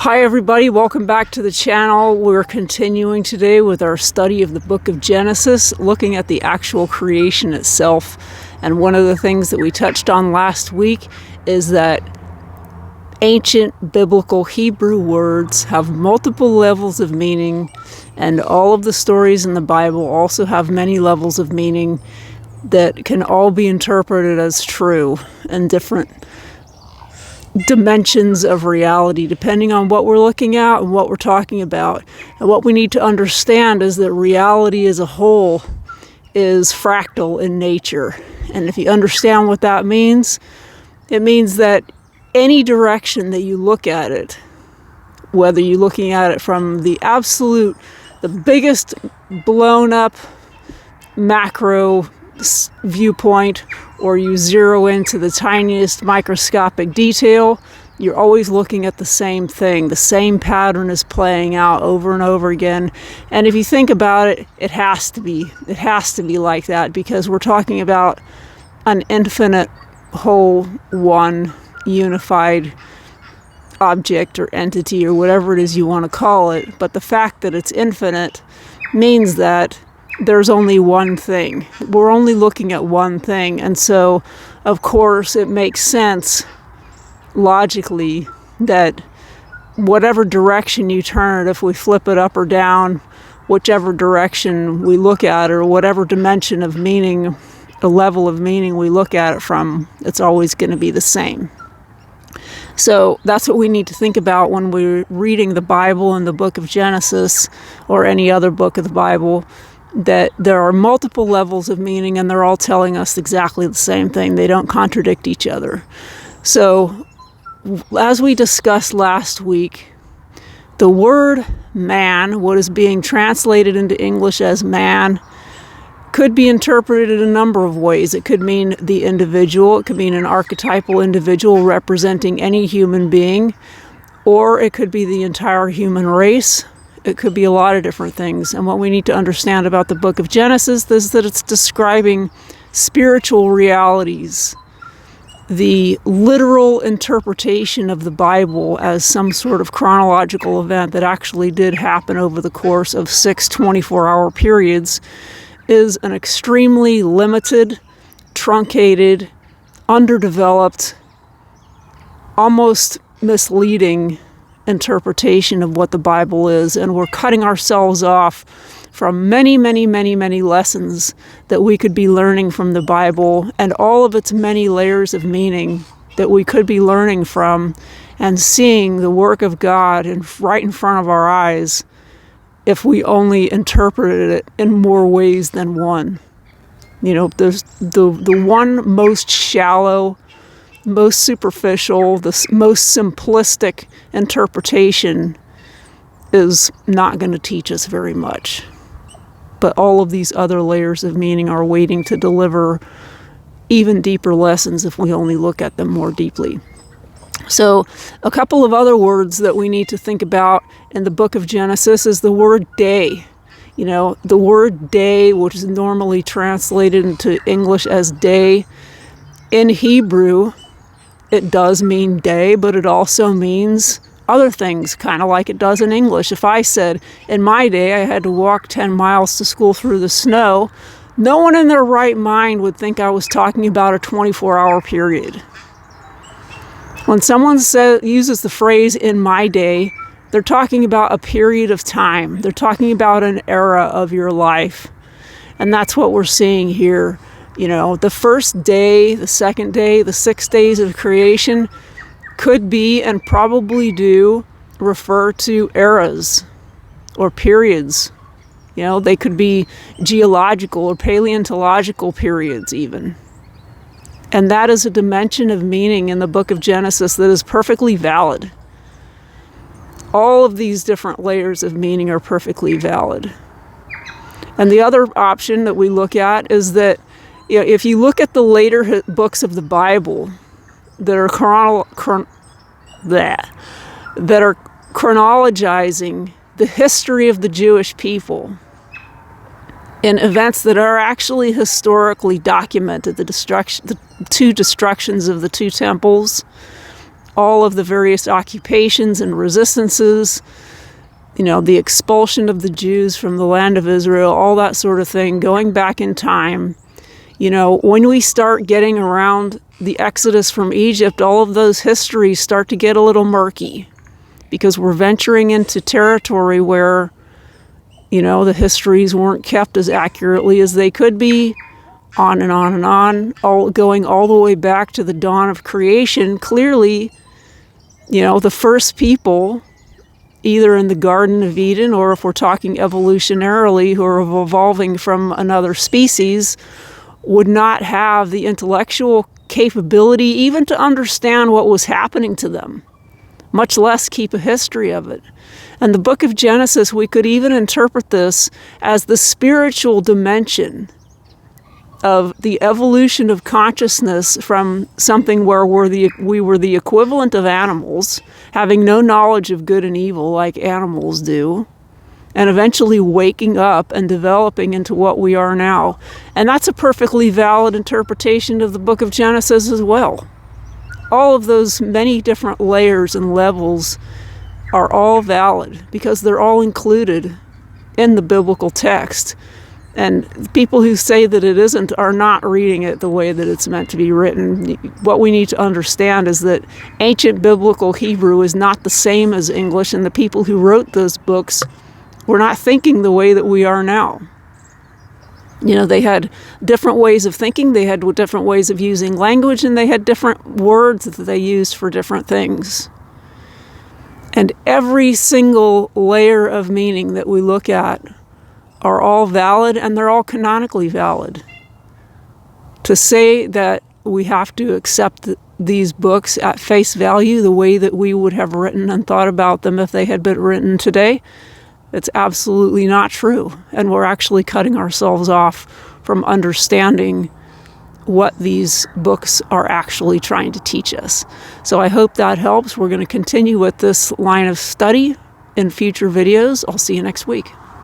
Hi everybody, welcome back to the channel. We're continuing today with our study of the book of Genesis, looking at the actual creation itself. And one of the things that we touched on last week is that ancient biblical Hebrew words have multiple levels of meaning, and all of the stories in the Bible also have many levels of meaning that can all be interpreted as true in different dimensions of reality, depending on what we're looking at and what we're talking about. And what we need to understand is that reality as a whole is fractal in nature. And if you understand what that means, it means that any direction that you look at it, whether you're looking at it from the biggest blown up macro viewpoint, or you zero into the tiniest microscopic detail, you're always looking at the same thing. The same pattern is playing out over and over again. And if you think about it, it has to be like that, because we're talking about an infinite whole, one unified object or entity or whatever it is you want to call it. But the fact that it's infinite means that there's only one thing. We're only looking at one thing. And so, of course, it makes sense logically that whatever direction you turn it, if we flip it up or down, whichever direction we look at it, or whatever dimension of meaning, the level of meaning we look at it from, it's always going to be the same. So that's what we need to think about when we're reading the Bible and the book of Genesis or any other book of the Bible, that there are multiple levels of meaning and they're all telling us exactly the same thing. They don't contradict each other. So, as we discussed last week, the word man, what is being translated into English as man, could be interpreted in a number of ways. It could mean the individual, it could mean an archetypal individual representing any human being, or it could be the entire human race. It could be a lot of different things. And what we need to understand about the book of Genesis is that it's describing spiritual realities, the literal interpretation of the Bible as some sort of chronological event that actually did happen over the course of 6 24-hour periods is an extremely limited, truncated, underdeveloped, almost misleading interpretation of what the Bible is, and we're cutting ourselves off from many lessons that we could be learning from the Bible and all of its many layers of meaning that we could be learning from and seeing the work of God right in front of our eyes if we only interpreted it in more ways than one. You know, there's the one most shallow, most superficial, the most simplistic interpretation is not going to teach us very much. But all of these other layers of meaning are waiting to deliver even deeper lessons if we only look at them more deeply. So a couple of other words that we need to think about in the book of Genesis is the word day. You know, the word day, which is normally translated into English as day, in Hebrew, it does mean day, but it also means other things, kind of like it does in English. If I said, in my day, I had to walk 10 miles to school through the snow, no one in their right mind would think I was talking about a 24-hour period. When someone uses the phrase, in my day, they're talking about a period of time. They're talking about an era of your life. And that's what we're seeing here. You know, the first day, the second day, the 6 days of creation could be, and probably do, refer to eras or periods. You know, they could be geological or paleontological periods even. And that is a dimension of meaning in the book of Genesis that is perfectly valid. All of these different layers of meaning are perfectly valid. And the other option that we look at is that, you know, if you look at the later books of the Bible that are chronologizing the history of the Jewish people in events that are actually historically documented, the two destructions of the two temples, all of the various occupations and resistances, the expulsion of the Jews from the land of Israel, all that sort of thing, going back in time. When we start getting around the Exodus from Egypt, all of those histories start to get a little murky because we're venturing into territory where, the histories weren't kept as accurately as they could be, on and on and on, going all the way back to the dawn of creation. Clearly, the first people, either in the Garden of Eden or if we're talking evolutionarily, who are evolving from another species, would not have the intellectual capability even to understand what was happening to them, much less keep a history of it. And the book of Genesis, we could even interpret this as the spiritual dimension of the evolution of consciousness from something where we were the equivalent of animals, having no knowledge of good and evil like animals do, and eventually waking up and developing into what we are now. And that's a perfectly valid interpretation of the book of Genesis as well. All of those many different layers and levels are all valid because they're all included in the biblical text. And people who say that it isn't are not reading it the way that it's meant to be written. What we need to understand is that ancient biblical Hebrew is not the same as English, and the people who wrote those books were not thinking the way that we are now. They had different ways of thinking, they had different ways of using language, and they had different words that they used for different things. And every single layer of meaning that we look at are all valid, and they're all canonically valid. To say that we have to accept these books at face value the way that we would have written and thought about them if they had been written today, it's absolutely not true. And we're actually cutting ourselves off from understanding what these books are actually trying to teach us. So I hope that helps. We're going to continue with this line of study in future videos. I'll see you next week.